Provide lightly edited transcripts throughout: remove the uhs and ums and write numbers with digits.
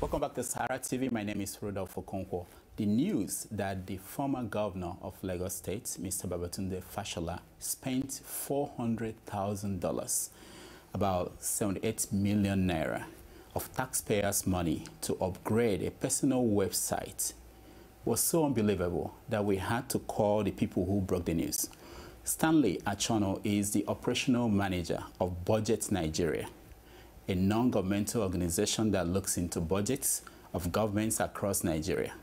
Welcome back to Sahara TV. My name is Rodolfo Okonkwo. The news that the former governor of Lagos State, Mr. Babatunde Fashola, spent $400,000, about 78 million naira, of taxpayers' money to upgrade a personal website was so unbelievable that we had to call the people who broke the news. Stanely Achonu is the operational manager of Budget Nigeria, a non-governmental organization that looks into budgets of governments across Nigeria.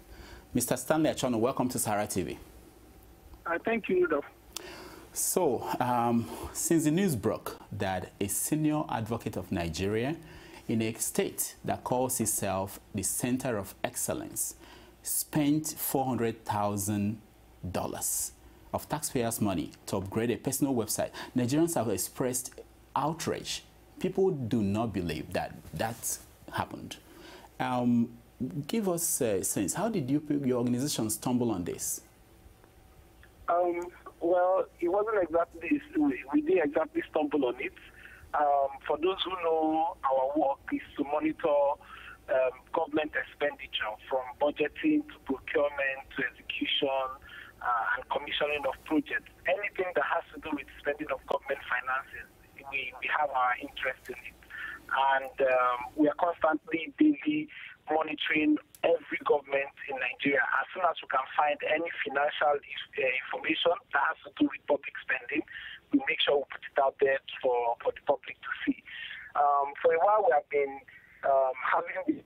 Mr. Stanely Achonu, welcome to Sahara TV. Thank you, Rudolph. So, since the news broke that a senior advocate of Nigeria in a state that calls itself the Center of Excellence spent $400,000 of taxpayers' money to upgrade a personal website, Nigerians have expressed outrage. People do not believe that that happened. Give us a sense. How did your organization stumble on this? Well, it wasn't exactly, we didn't exactly stumble on it. For those who know, our work is to monitor government expenditure, from budgeting to procurement to execution and commissioning of projects. Anything that has to do with spending of government finances, we have our interest in it. And we are constantly, daily monitoring every government in Nigeria. As soon as we can find any financial information that has to do with public spending, we make sure we put it out there for the public to see. For a while, we have been having this,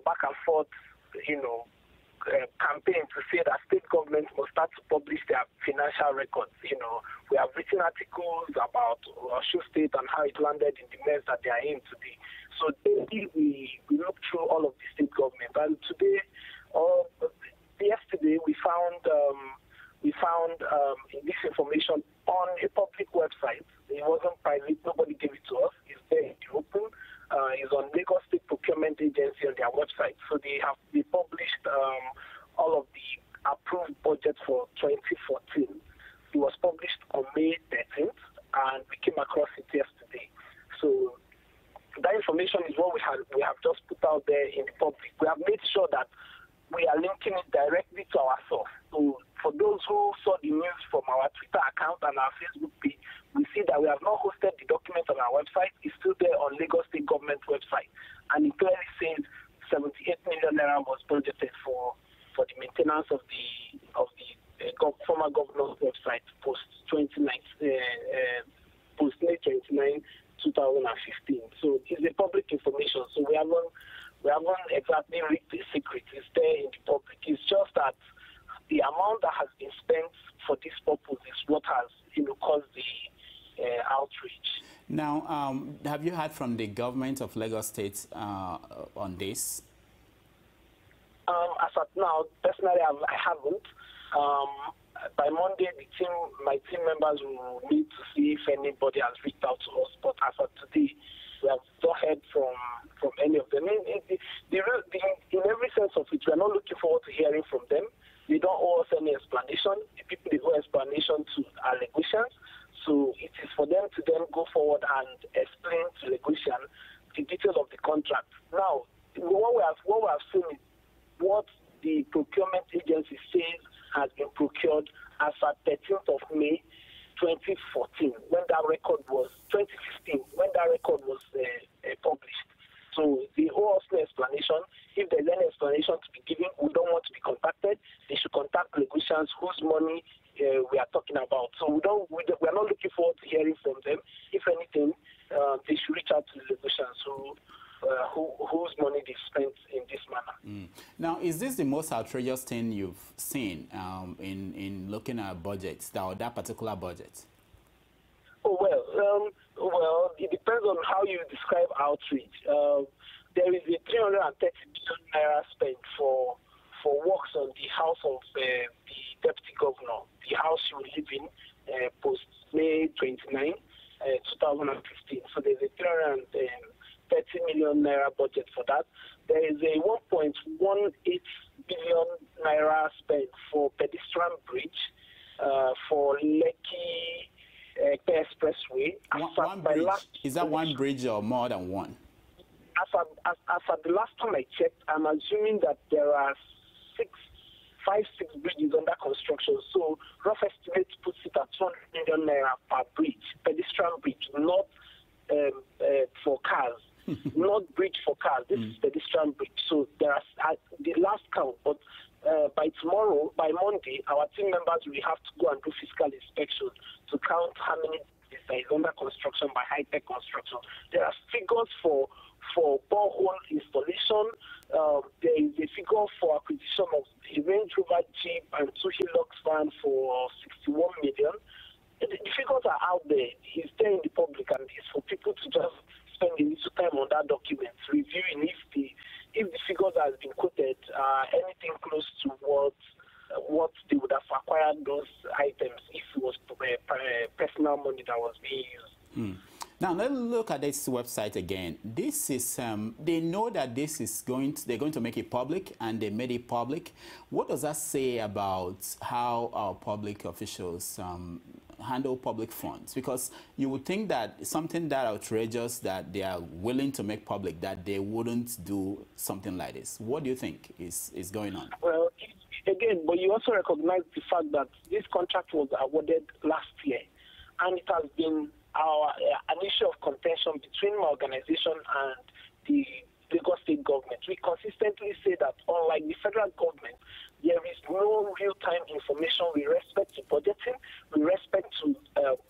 back and forth, campaign to say that state governments must start to publish their financial records. We have written articles about Achonu State and how it landed in the mess that they are in today. So daily we look through all of the state governments, and today, yesterday, we found this information on a public website. It wasn't private; nobody gave it to us. It's there in the open. It's on Lagos State Procurement Agency on their website. So they published all of the approved budget for 2014. It was published on May 13th, and we came across it yesterday. So that information is what we have just put out there in the public. We have made sure that we are linking it directly to our source. So for those who saw the news from our Twitter account and our Facebook page, we see that we have not hosted the document on our website. It's still there on Lagos State Government website. And it clearly says 78 million naira was budgeted for the maintenance of the former governor's website post May 29, 2015. So it's a public information. So we haven't exactly read the secret. It's there in the public. It's just that the amount that has been spent for this purpose is what has caused the outreach. Now, have you heard from the government of Lagos State on this? As of now, personally, I haven't. By Monday, my team members will need to see if anybody has reached out to us. But as of today, we have not heard from any of them. In every sense of it, we are not looking forward to hearing from them. They don't owe us any explanation. The people they owe explanation to are Lagosians. So it is for them to then go forward and explain to Lagosian the details of the contract. Now, what we have seen is what the procurement agency says has been procured as at 13th of May 2014, when that record was 2015, when that record was published. So they owe us no explanation. If there's any explanation to be given, we don't want to be contacted. They should contact Lagosians whose money we are talking about. So we are not looking forward to hearing from them. If anything, they should reach out to the Lagosians whose money they spent in this manner. Now, is this the most outrageous thing you've seen in looking at budgets, that particular budget? Oh, well, it depends on how you describe outreach. There is a 330 billion naira spent for works on the house of the deputy governor, the house she will live in post May 29, 2015. So there's a 330 million naira budget for that. There is a 1.18 billion naira spent for pedestrian bridge for Lekki Expressway. One bridge. Is that one bridge or more than one? as at the last time I checked, I'm assuming that there are 6 bridges under construction. So rough estimate puts it at 200 million naira per bridge, pedestrian bridge, not for cars, not bridge for cars. This is pedestrian bridge. So there are the last count, but by tomorrow, by Monday, our team members will have to go and do physical inspection to count how many is under construction by high-tech construction. There are figures for borehole installation. There is a figure for acquisition of a Range Rover Jeep and 2 Hilux vans for 61 million. The figures are out there. It's there in the public, and it's for people to just spend a little time on that document, reviewing if the figures that has been quoted are anything close to what they would have acquired those items if it was personal money that was being used. Now let's look at this website again. This is they know that this is they're going to make it public, and they made it public. What does that say about how our public officials handle public funds? Because you would think that something that outrageous that they are willing to make public, that they wouldn't do something like this. What do you think is going on? Well, again, but you also recognize the fact that this contract was awarded last year, and it has been an issue of contention between my organization and the Lagos State government. We consistently say that, unlike the federal government, there is no real-time information with respect to budgeting, with respect to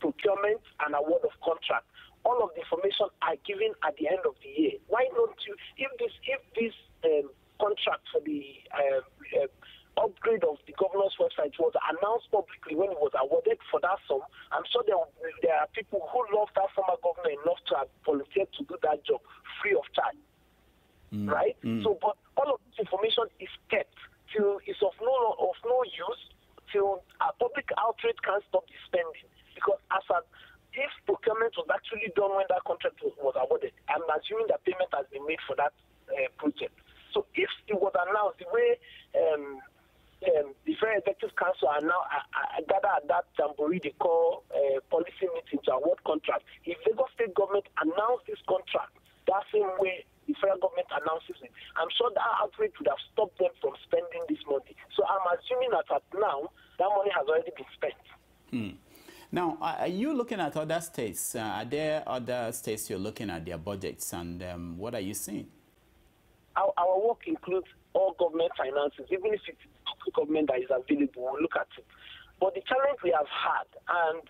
procurement and award of contract. All of the information are given at the end of the year. Why don't you, if this contract for the upgrade of the governor's website was announced publicly when it was awarded for that sum, I'm sure there are people who love that former governor enough to have volunteered to do that job free of charge. Right? So, but all of this information is kept till it's of no use, till public outrage can't stop the spending. Because if procurement was actually done when that contract was awarded, I'm assuming that payment has been made for that project. So if it was announced the way the Federal Executive Council are now gather at that jamboree they call policy meeting to award contract, if Lagos State government announced this contract that same way the federal government announces it, I'm sure that outrage would have stopped them from spending this money. So I'm assuming that now that money has already been spent. Now, are you looking at other states? Are there other states you're looking at their budgets, and what are you seeing? Our work includes all government finances, even if it's government that is available, we'll look at it. But the challenge we have had, and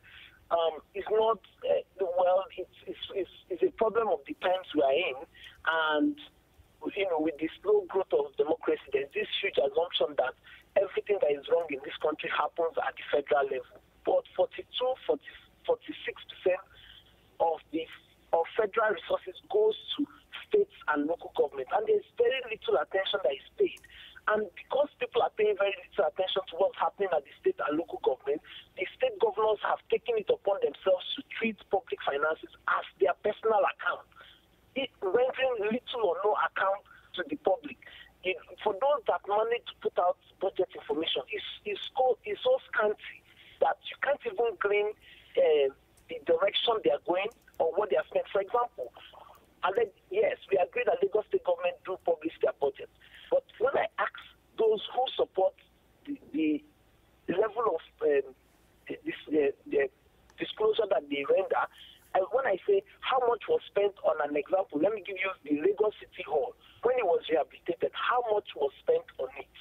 it's not, it's a problem of the times we are in, and with the slow growth of democracy, there's this huge assumption that everything that is wrong in this country happens at the federal level. But 46% of federal resources goes to states and local government, and there's very little attention that is paid. And because people are paying very little attention to what's happening at the state and local government, the state governors have taken it upon themselves to treat public finances as their personal account, rendering little or no account to the public. For those that manage to put out budget information, it's so scanty that you can't even glean the direction they are going or what they are spending. For example, yes, we agree that Lagos State government do publish their budget. But when I ask those who support the level of the disclosure that they render, and when I say how much was spent on an example, let me give you the Lagos City Hall. When it was rehabilitated, how much was spent on it?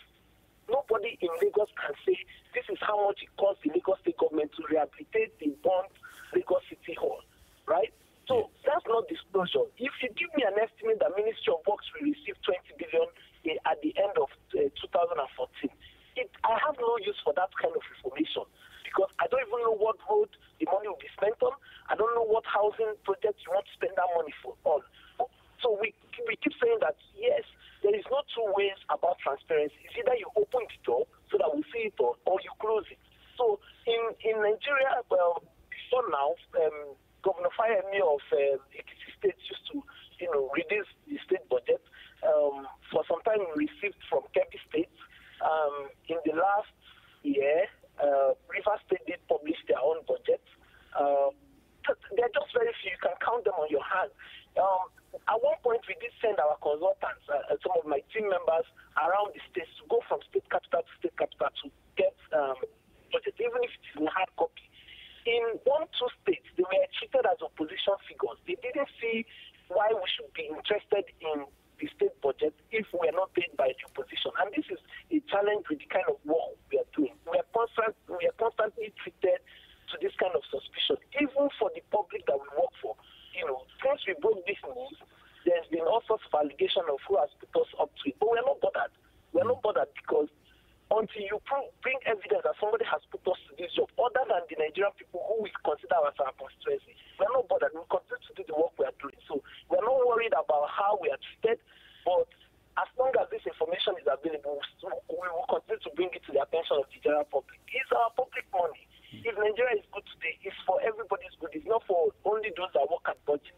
Nobody in Lagos can say this is how much it cost the Lagos State government to rehabilitate the burnt Lagos City Hall, right? So that's not disclosure. If you give me an estimate that Ministry of Works will receive 20 billion at the end of 2014, I have no use for that kind of information, because I don't even know what road the money will be spent on. I don't know what housing projects you want to spend that money on. So we keep saying that, yes, there is no two ways about transparency. It's either you open the door so that we see it all, or you close it. So in Nigeria, well, before now, Governor Fayemi of Ekiti State used to, reduce the state budget. For some time, we received from Kebbi State. In the last year, Rivers State did publish their own budget. They're just very few. You can count them on your hand. At one point, we did send our consultants, some of my team members, around the states to go from state capital to get budget, even if it is in hard copy. In 1-2 states, they were treated as opposition figures. They didn't see why we should be interested in the state budget if we are not paid by the opposition. And this is a challenge with the kind of work we are doing. We are constantly treated to this kind of suspicion, even for the public that we work for. Since we broke this news, there's been all sorts of allegations of who has put us up to it. But we're not bothered. We're not bothered because until you bring evidence that somebody has put us to this job, other than the Nigerian people who we consider as our constituency, we're not bothered. We continue to do the work we are doing. So we're not worried about how we are treated, but as long as this information is available, we will continue to bring it to the attention of the general public. It's our public money. If Nigeria is good today, it's for everybody's good. It's not for only those that work at budget.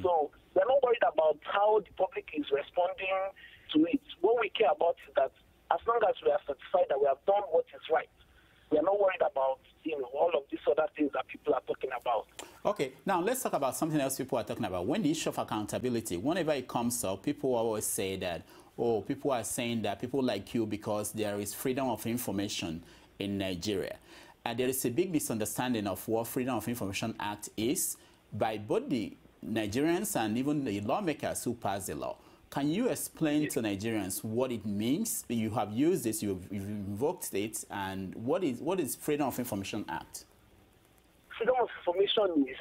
So we're not worried about how the public is responding to it. What we care about is that as long as we are satisfied that we have done what is right, we are not worried about all of these other things that people are talking about. Okay, now let's talk about something else people are talking about. When the issue of accountability, whenever it comes up, people always say that, oh, people are saying that people like you because there is freedom of information in Nigeria. And there is a big misunderstanding of what Freedom of Information Act is by both the Nigerians and even the lawmakers who pass the law. Can you explain to Nigerians what it means? You have used this, you've invoked it, and what is Freedom of Information Act? Freedom of information is,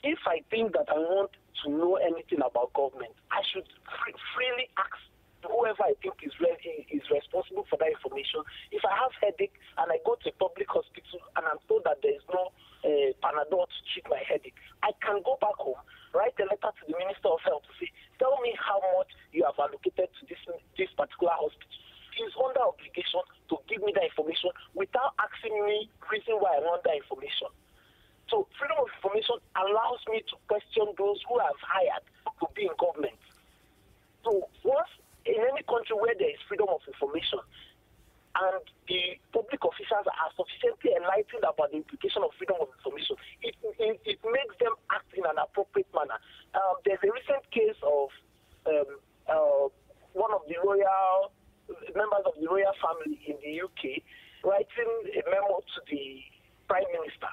if I think that I want to know anything about government, I should freely ask whoever I think is responsible for that information. If I have headache and I go to a public hospital and I'm told that there is no Panadol to treat my headache, I can go back home, write a letter to the Minister of Health to say, tell me how much you have allocated to this particular hospital. He is under obligation to give me that information without asking me reason why I want that information. So freedom of information allows me to question those who have hired to be in government. So once in any country where there is freedom of information and the public officials are sufficiently enlightened about the implication of freedom of information, it makes them act in an appropriate manner. There's a recent case of one of the members of the royal family in the UK writing a memo to the Prime Minister,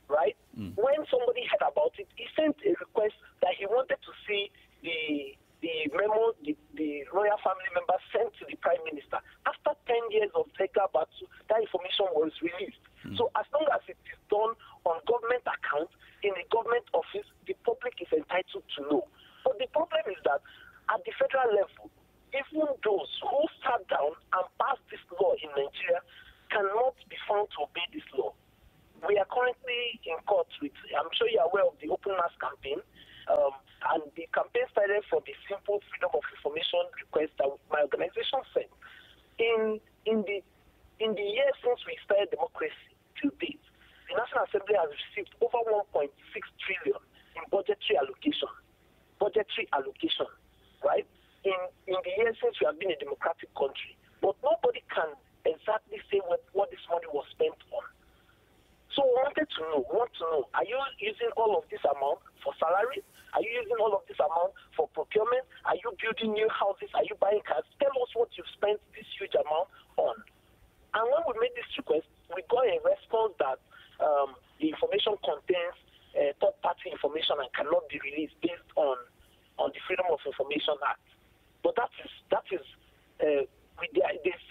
right? When somebody heard about it, he sent a request that he wanted to see the memo the royal family member sent to the Prime Minister. After 10 years of legal battle, that information was released. So as long as it is done on government account, in a government office, the public is entitled to know. But the problem is that at the federal level, even those who sat down and passed this law in Nigeria cannot be found to obey this law. We are currently in court with, I'm sure you're aware of the Open Mass campaign, and the campaign started from the simple freedom of information request that my organization sent. In the years since we started democracy to date, the National Assembly has received over 1.6 trillion in budgetary allocation, right? In the years since we have been a democratic country. But nobody can exactly say what this money was spent on. So we want to know, are you using all of this amount for salaries? Are you using all of this amount for procurement? Are you building new houses? Are you buying cars? Tell us what you've spent this huge amount on. And when we made this request, we got a response that the information contains third-party information and cannot be released based on the Freedom of Information Act. But they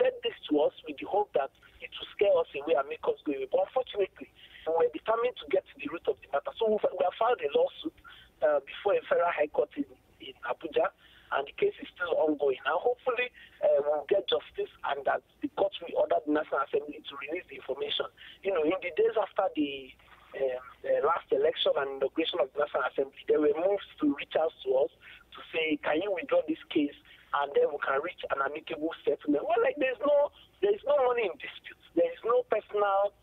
said this to us with the hope that it will scare us away and make us go away. But unfortunately, we were determined to get to the root of the matter. So we have filed a lawsuit before a federal high court in Abuja, and the case is still ongoing. And hopefully, we'll get justice and that the court will order the National Assembly to release the information. In the days after the last election and inauguration of the National Assembly, there were moves to reach out to us to say, can you withdraw this case, and then we can reach an amicable settlement. Well, there is no money in dispute. There is no personal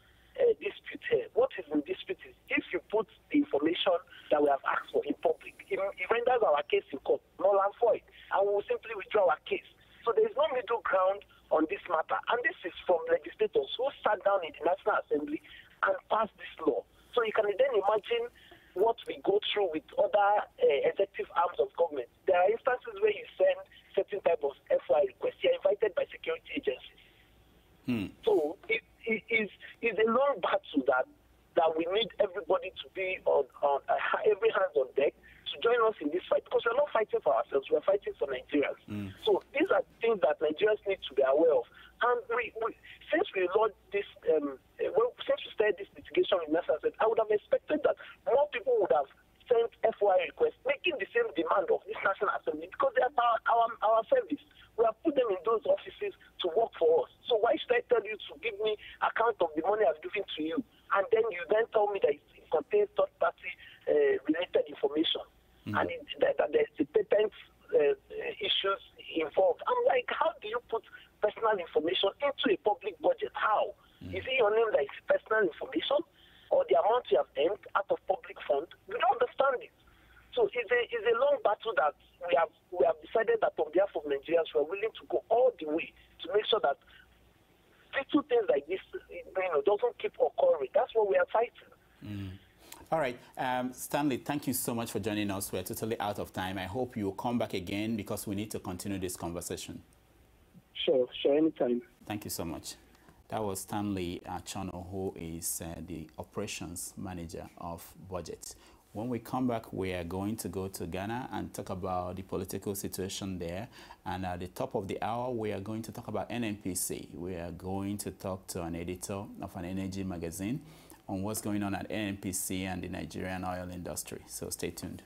dispute here. What is in dispute is if you put the information that we have asked for in public, it renders our case in court null and void, and we will simply withdraw our case. So there is no middle ground on this matter, and this is from legislators who sat down in the National Assembly and passed this law. So you can then imagine what we go through with other other executive arms of government. There are instances where you send certain type of FOI requests. You're invited by security agencies. So it is a long battle that we need everybody to be on every hand on deck to join us in this fight, because we're not fighting for ourselves, we're fighting for Nigerians. So these are things that Nigerians need to be aware of. And since we launched this, since we started this litigation with NASA, I would have expected that more people would have sent FOI requests, making the same demand of this National Assembly, because they are our service. We have put them in those offices to work for us. So why should I tell you to give me account of the money I've given to you, and then you tell me that it contains third-party related information, and that there's the patent issues involved? I'm like, how do you put personal information into a public budget? How? Is it your name that is personal information, or the amount you have earned out of public fund? We don't understand it. So it's a long battle that we have decided that on behalf of Nigerians, we are willing to go all the way to make sure that little things like this, doesn't keep occurring. That's what we are fighting. All right, Stanley, thank you so much for joining us. We're totally out of time. I hope you'll come back again, because we need to continue this conversation. Sure, anytime. Thank you so much. That was Stanley Achonu, who is the operations manager of budget. When we come back, we are going to go to Ghana and talk about the political situation there. And at the top of the hour, we are going to talk about NNPC. We are going to talk to an editor of an energy magazine on what's going on at NNPC and the Nigerian oil industry. So stay tuned.